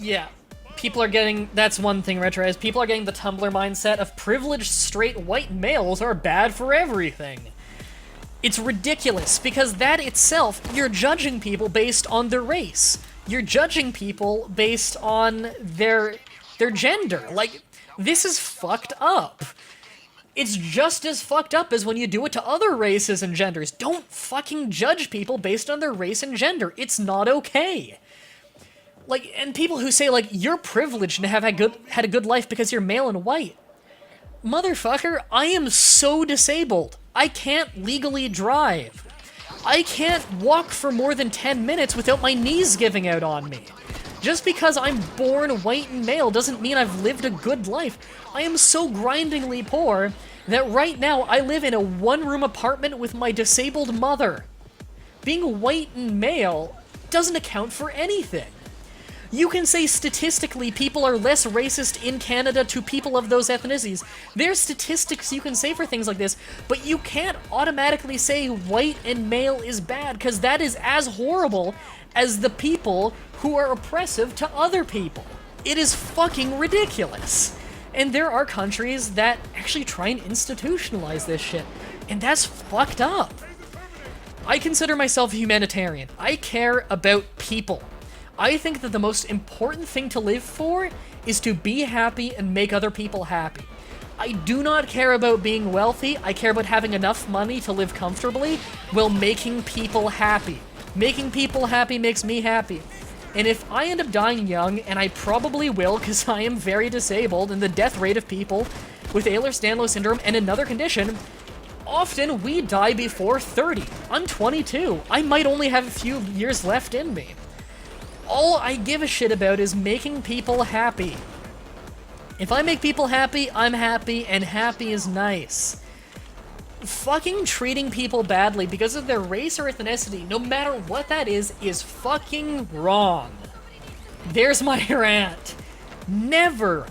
Yeah. People are getting, that's one thing, Retro, people are getting the Tumblr mindset of privileged straight white males are bad for everything. It's ridiculous, because that itself, you're judging people based on their race. You're judging people based on their gender. Like, this is fucked up. It's just as fucked up as when you do it to other races and genders. Don't fucking judge people based on their race and gender. It's not okay. Like, and people who say, like, you're privileged and have had a good life because you're male and white. Motherfucker, I am so disabled. I can't legally drive. I can't walk for more than 10 minutes without my knees giving out on me. Just because I'm born white and male doesn't mean I've lived a good life. I am so grindingly poor that right now I live in a one-room apartment with my disabled mother. Being white and male doesn't account for anything. You can say statistically people are less racist in Canada to people of those ethnicities. There's statistics you can say for things like this, but you can't automatically say white and male is bad, because that is as horrible as the people who are oppressive to other people. It is fucking ridiculous. And there are countries that actually try and institutionalize this shit, and that's fucked up. I consider myself a humanitarian. I care about people. I think that the most important thing to live for is to be happy and make other people happy. I do not care about being wealthy. I care about having enough money to live comfortably while making people happy. Making people happy makes me happy. And if I end up dying young, and I probably will because I am very disabled, and the death rate of people with Ehlers-Danlos syndrome and another condition, often we die before 30. I'm 22. I might only have a few years left in me. All I give a shit about is making people happy. If I make people happy, I'm happy, and happy is nice. Fucking treating people badly because of their race or ethnicity, no matter what that is fucking wrong. There's my rant. Never,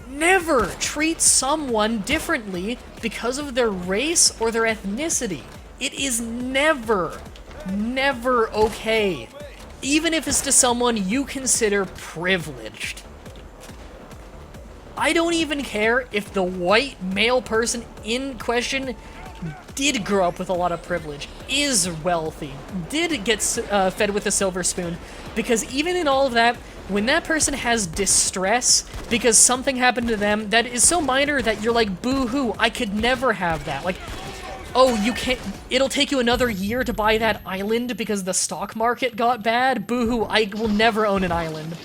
never treat someone differently because of their race or their ethnicity. It is never, never okay. Even if it's to someone you consider privileged. I don't even care if the white male person in question did grow up with a lot of privilege, is wealthy, did get fed with a silver spoon, because even in all of that, when that person has distress because something happened to them that is so minor that you're like, boo-hoo, I could never have that. Like, oh, you can't, it'll take you another year to buy that island because the stock market got bad? Boo-hoo, I will never own an island.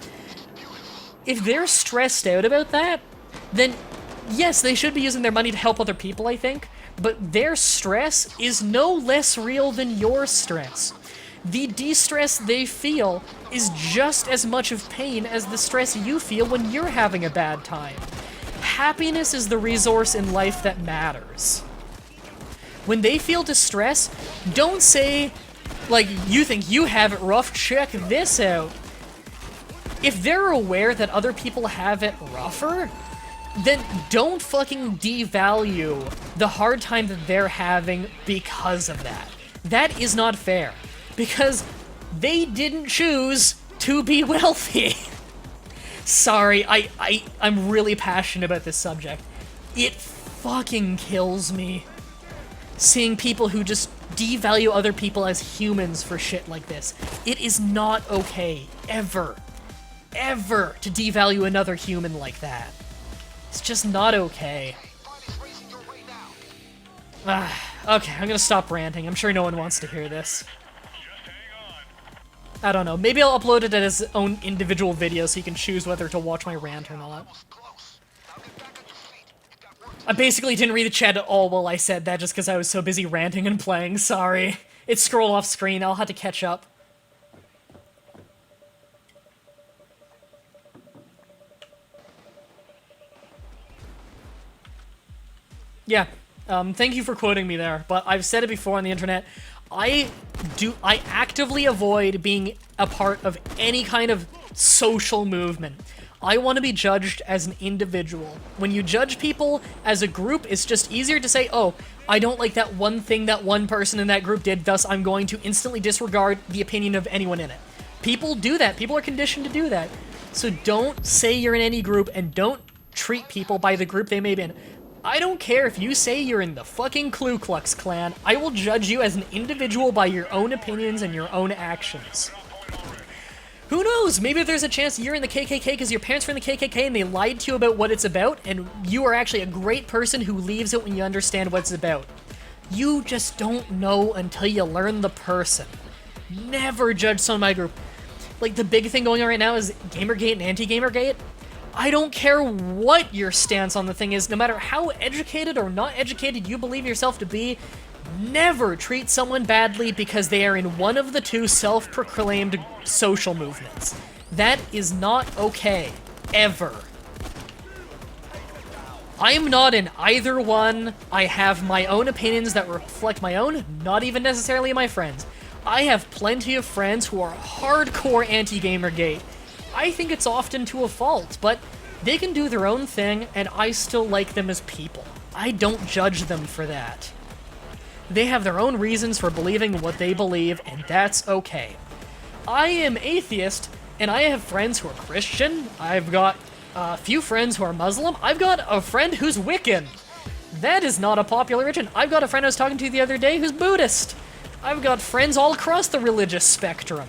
If they're stressed out about that, then yes, they should be using their money to help other people, I think, but their stress is no less real than your stress. The de-stress they feel is just as much of pain as the stress you feel when you're having a bad time. Happiness is the resource in life that matters. When they feel distress, don't say, like, you think you have it rough, check this out. If they're aware that other people have it rougher, then don't fucking devalue the hard time that they're having because of that. That is not fair, because they didn't choose to be wealthy. Sorry, I'm really passionate about this subject. It fucking kills me seeing people who just devalue other people as humans for shit like this. It is not okay, ever, ever, to devalue another human like that. It's just not okay. Okay, I'm gonna stop ranting. I'm sure no one wants to hear this. I don't know, maybe I'll upload it as its own individual video so you can choose whether to watch my rant or not. I basically didn't read the chat at all while I said that just because I was so busy ranting and playing, sorry. It scrolled off screen, I'll have to catch up. Yeah, thank you for quoting me there, but I've said it before on the internet, I actively avoid being a part of any kind of social movement. I want to be judged as an individual. When you judge people as a group, it's just easier to say, oh, I don't like that one thing that one person in that group did, thus I'm going to instantly disregard the opinion of anyone in it. People do that. People are conditioned to do that. So don't say you're in any group, and don't treat people by the group they may be in. I don't care if you say you're in the fucking Ku Klux Klan. I will judge you as an individual by your own opinions and your own actions. Who knows? Maybe there's a chance you're in the KKK because your parents were in the KKK and they lied to you about what it's about, and you are actually a great person who leaves it when you understand what it's about. You just don't know until you learn the person. Never judge someone by group. Like, the big thing going on right now is Gamergate and anti-Gamergate. I don't care what your stance on the thing is, no matter how educated or not educated you believe yourself to be, never treat someone badly because they are in one of the two self-proclaimed social movements. That is not okay. Ever. I am not in either one. I have my own opinions that reflect my own, not even necessarily my friends. I have plenty of friends who are hardcore anti-Gamergate. I think it's often to a fault, but they can do their own thing, and I still like them as people. I don't judge them for that. They have their own reasons for believing what they believe, and that's okay. I am atheist, and I have friends who are Christian. I've got a few friends who are Muslim. I've got a friend who's Wiccan. That is not a popular religion. I've got a friend I was talking to the other day who's Buddhist. I've got friends all across the religious spectrum.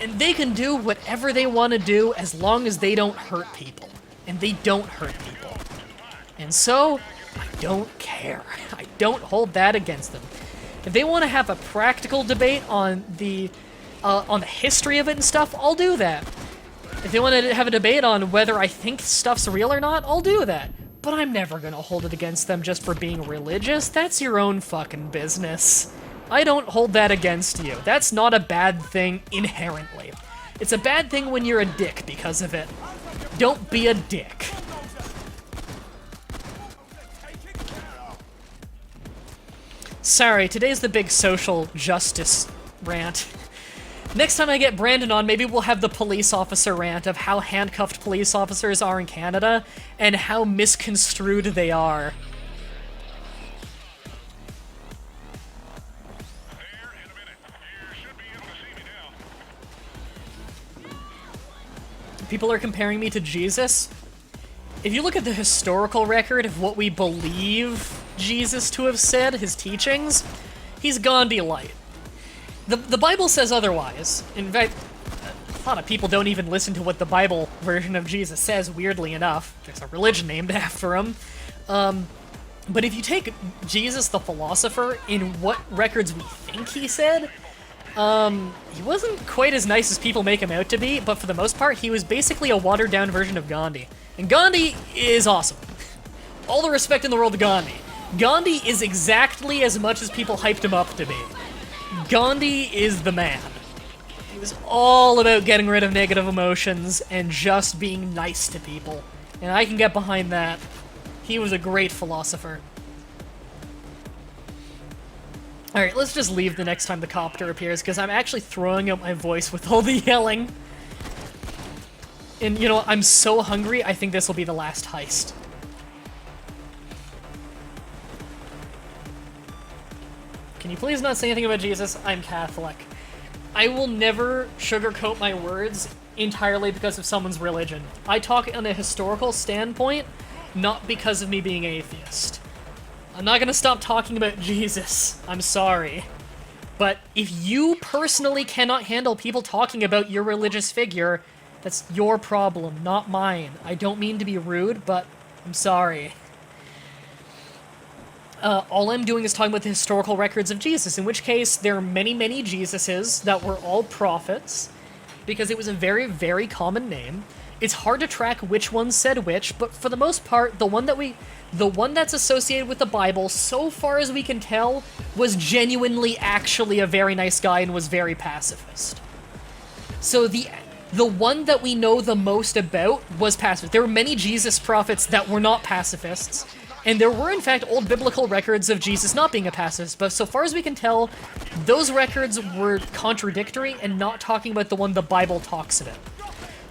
And they can do whatever they want to do as long as they don't hurt people. And they don't hurt people. And so, I don't care. I don't hold that against them. If they want to have a practical debate on the history of it and stuff, I'll do that. If they want to have a debate on whether I think stuff's real or not, I'll do that. But I'm never going to hold it against them just for being religious. That's your own fucking business. I don't hold that against you. That's not a bad thing inherently. It's a bad thing when you're a dick because of it. Don't be a dick. Sorry, today's the big social justice rant. Next time I get Brandon on, maybe we'll have the police officer rant of how handcuffed police officers are in Canada and how misconstrued they are. People are comparing me to Jesus. If you look at the historical record of what we believe Jesus to have said, his teachings, he's Gandhi light. The Bible says otherwise. In fact, a lot of people don't even listen to what the Bible version of Jesus says, weirdly enough. There's a religion named after him. But if you take Jesus the philosopher in what records we think he said, he wasn't quite as nice as people make him out to be, but for the most part, he was basically a watered-down version of Gandhi. And Gandhi is awesome. All the respect in the world to Gandhi. Gandhi is exactly as much as people hyped him up to be. Gandhi is the man. He was all about getting rid of negative emotions and just being nice to people. And I can get behind that. He was a great philosopher. Alright, let's just leave the next time the copter appears, because I'm actually throwing out my voice with all the yelling. And, you know, I'm so hungry, I think this will be the last heist. Can you please not say anything about Jesus? I'm Catholic. I will never sugarcoat my words entirely because of someone's religion. I talk on a historical standpoint, not because of me being atheist. I'm not gonna stop talking about Jesus. I'm sorry. But if you personally cannot handle people talking about your religious figure, that's your problem, not mine. I don't mean to be rude, but I'm sorry. All I'm doing is talking about the historical records of Jesus, in which case there are many, many Jesuses that were all prophets, because it was a very, very common name. It's hard to track which one said which, but for the most part, the one that's associated with the Bible, so far as we can tell, was genuinely actually a very nice guy and was very pacifist. So the one that we know the most about was pacifist. There were many Jesus prophets that were not pacifists, and there were in fact old biblical records of Jesus not being a pacifist, but so far as we can tell, those records were contradictory and not talking about the one the Bible talks about.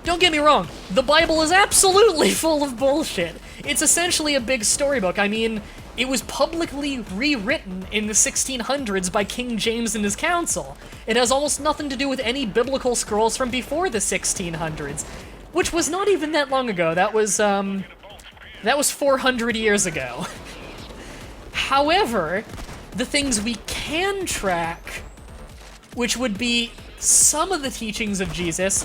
Don't get me wrong, the Bible is absolutely full of bullshit. It's essentially a big storybook. I mean, it was publicly rewritten in the 1600s by King James and his council. It has almost nothing to do with any biblical scrolls from before the 1600s. which was not even that long ago. That was 400 years ago. However, the things we can track, which would be some of the teachings of Jesus,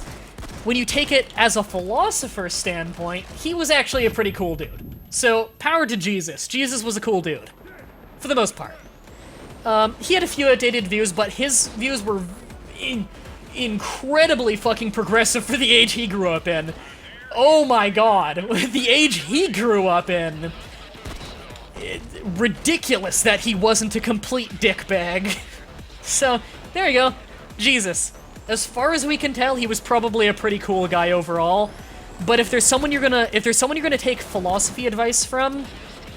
when you take it as a philosopher standpoint, he was actually a pretty cool dude. So, power to Jesus. Jesus was a cool dude. For the most part. He had a few outdated views, but his views were incredibly fucking progressive for the age he grew up in. Oh my god. The age he grew up in. Ridiculous that he wasn't a complete dickbag. So, there you go. Jesus. As far as we can tell, he was probably a pretty cool guy overall. But if there's someone you're gonna take philosophy advice from,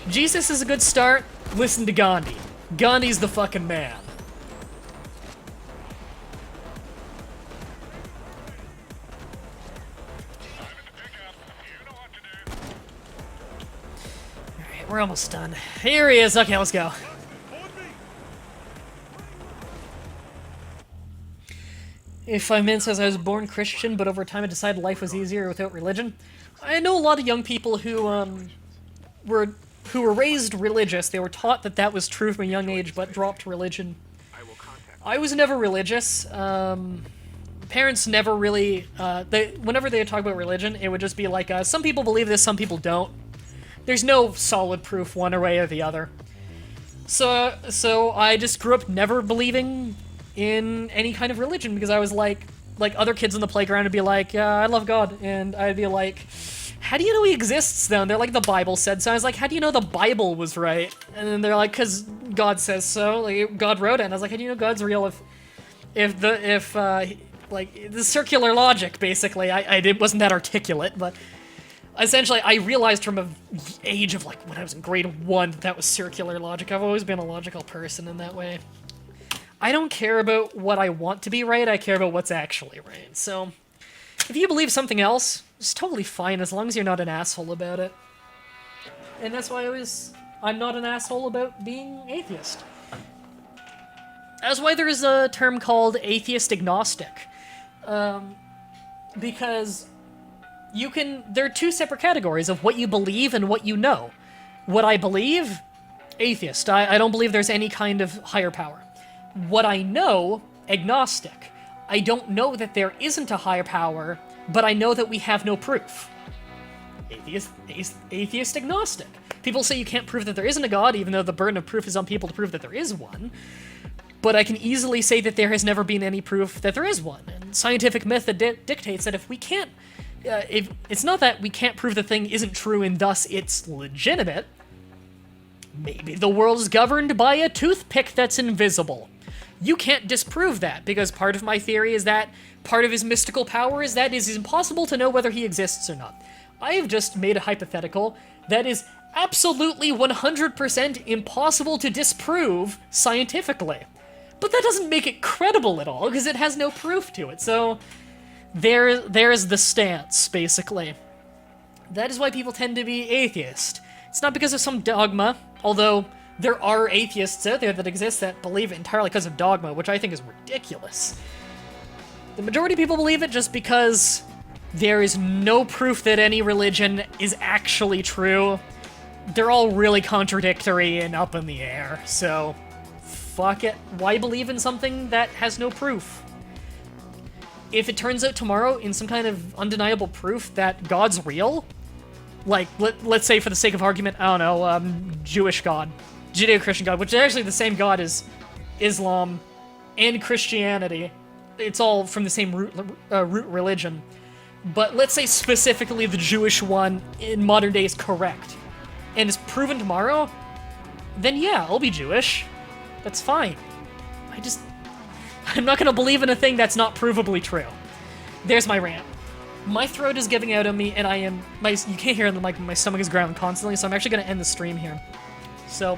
Jesus is a good start. Listen to Gandhi. Gandhi's the fucking man. Alright, we're almost done. Here he is. Okay, let's go. If 5 minutes says I was born Christian, but over time I decided life was easier without religion. I know a lot of young people who were raised religious. They were taught that that was true from a young age, but dropped religion. I was never religious. Parents never really. Whenever they talk about religion, it would just be like, some people believe this, some people don't. There's no solid proof one way or the other. So I just grew up never believing in any kind of religion, because I was like other kids on the playground would be like, I love God, and I'd be like, how do you know he exists though? And they're like, the Bible said so. I was like, how do you know the Bible was right? And then they're like, because God says so, like God wrote it. And I was like, how do you know God's real if the circular logic, basically. I wasn't that articulate, but essentially I realized from an age of like when I was in grade 1 that was circular logic. I've always been a logical person in that way. I don't care about what I want to be right, I care about what's actually right. So, if you believe something else, it's totally fine as long as you're not an asshole about it. And that's why I'm not an asshole about being atheist. That's why there is a term called atheist agnostic. Because there are two separate categories of what you believe and what you know. What I believe, atheist. I don't believe there's any kind of higher power. What I know, agnostic. I don't know that there isn't a higher power, but I know that we have no proof. Atheist agnostic. People say you can't prove that there isn't a god, even though the burden of proof is on people to prove that there is one. But I can easily say that there has never been any proof that there is one. And scientific method dictates that if we can't... it's not that we can't prove the thing isn't true and thus it's legitimate. Maybe the world is governed by a toothpick that's invisible. You can't disprove that, because part of my theory is that part of his mystical power is that it is impossible to know whether he exists or not. I have just made a hypothetical that is absolutely 100% impossible to disprove scientifically. But that doesn't make it credible at all, because it has no proof to it. So there's the stance, basically. That is why people tend to be atheist. It's not because of some dogma, although there are atheists out there that exist that believe it entirely because of dogma, which I think is ridiculous. The majority of people believe it just because there is no proof that any religion is actually true. They're all really contradictory and up in the air, so fuck it. Why believe in something that has no proof? If it turns out tomorrow in some kind of undeniable proof that God's real, like, let's say for the sake of argument, I don't know, Jewish God, Judeo-Christian God, which is actually the same God as Islam and Christianity. It's all from the same root religion. But let's say specifically the Jewish one in modern day is correct, and is proven tomorrow, then yeah, I'll be Jewish. That's fine. I'm not gonna believe in a thing that's not provably true. There's my rant. My throat is giving out on me, and you can't hear it in the mic, but my stomach is growling constantly, so I'm actually gonna end the stream here. So,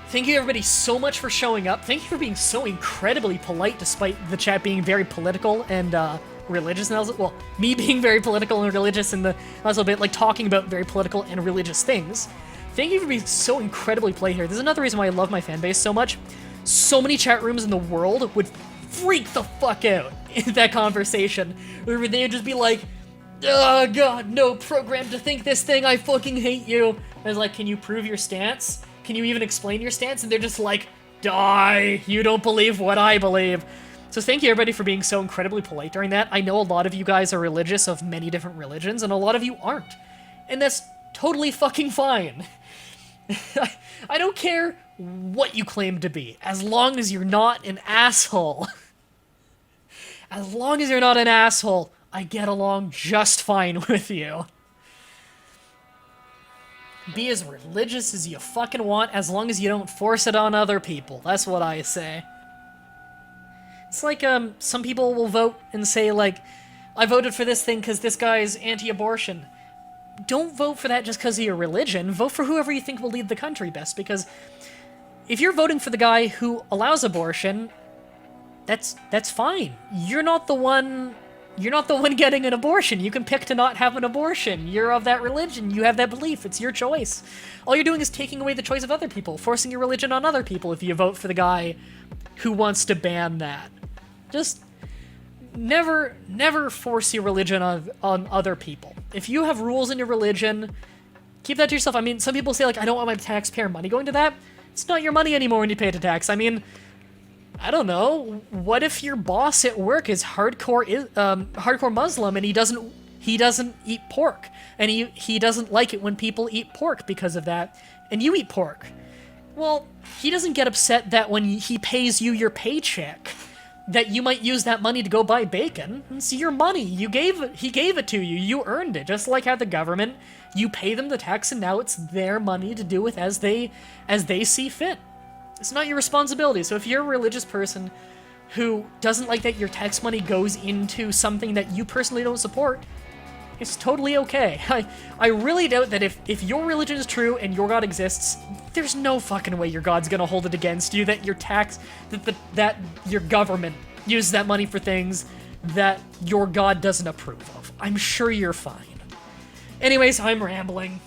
thank you everybody so much for showing up. Thank you for being so incredibly polite despite the chat being very political and religious. And well, me being very political and religious and also a bit like talking about very political and religious things. Thank you for being so incredibly polite here. There's another reason why I love my fan base so much. So many chat rooms in the world would freak the fuck out in that conversation. Where they would just be like, oh god, no, programmed to think this thing, I fucking hate you. I was like, can you prove your stance? Can you even explain your stance? And they're just like, die, you don't believe what I believe. So thank you everybody for being so incredibly polite during that. I know a lot of you guys are religious of many different religions, and a lot of you aren't. And that's totally fucking fine. I don't care what you claim to be, as long as you're not an asshole. As long as you're not an asshole, I get along just fine with you. Be as religious as you fucking want, as long as you don't force it on other people. That's what I say. It's like, some people will vote and say, like, I voted for this thing because this guy's anti-abortion. Don't vote for that just because of your religion. Vote for whoever you think will lead the country best, because if you're voting for the guy who allows abortion, that's fine. You're not the one getting an abortion. You can pick to not have an abortion. You're of that religion. You have that belief. It's your choice. All you're doing is taking away the choice of other people, forcing your religion on other people if you vote for the guy who wants to ban that. Just never force your religion on other people. If you have rules in your religion, keep that to yourself. I mean, some people say, like, I don't want my taxpayer money going to that. It's not your money anymore when you pay the tax. I mean, I don't know. What if your boss at work is hardcore Muslim and he doesn't eat pork, and he doesn't like it when people eat pork because of that, and you eat pork? Well, he doesn't get upset that when he pays you your paycheck, that you might use that money to go buy bacon. It's your money. He gave it to you. You earned it. Just like how the government, you pay them the tax, and now it's their money to do with as they see fit. It's not your responsibility. So if you're a religious person who doesn't like that your tax money goes into something that you personally don't support, it's totally okay. I really doubt that if your religion is true and your God exists, there's no fucking way your God's gonna hold it against you that your that your government uses that money for things that your God doesn't approve of. I'm sure you're fine. Anyways, I'm rambling.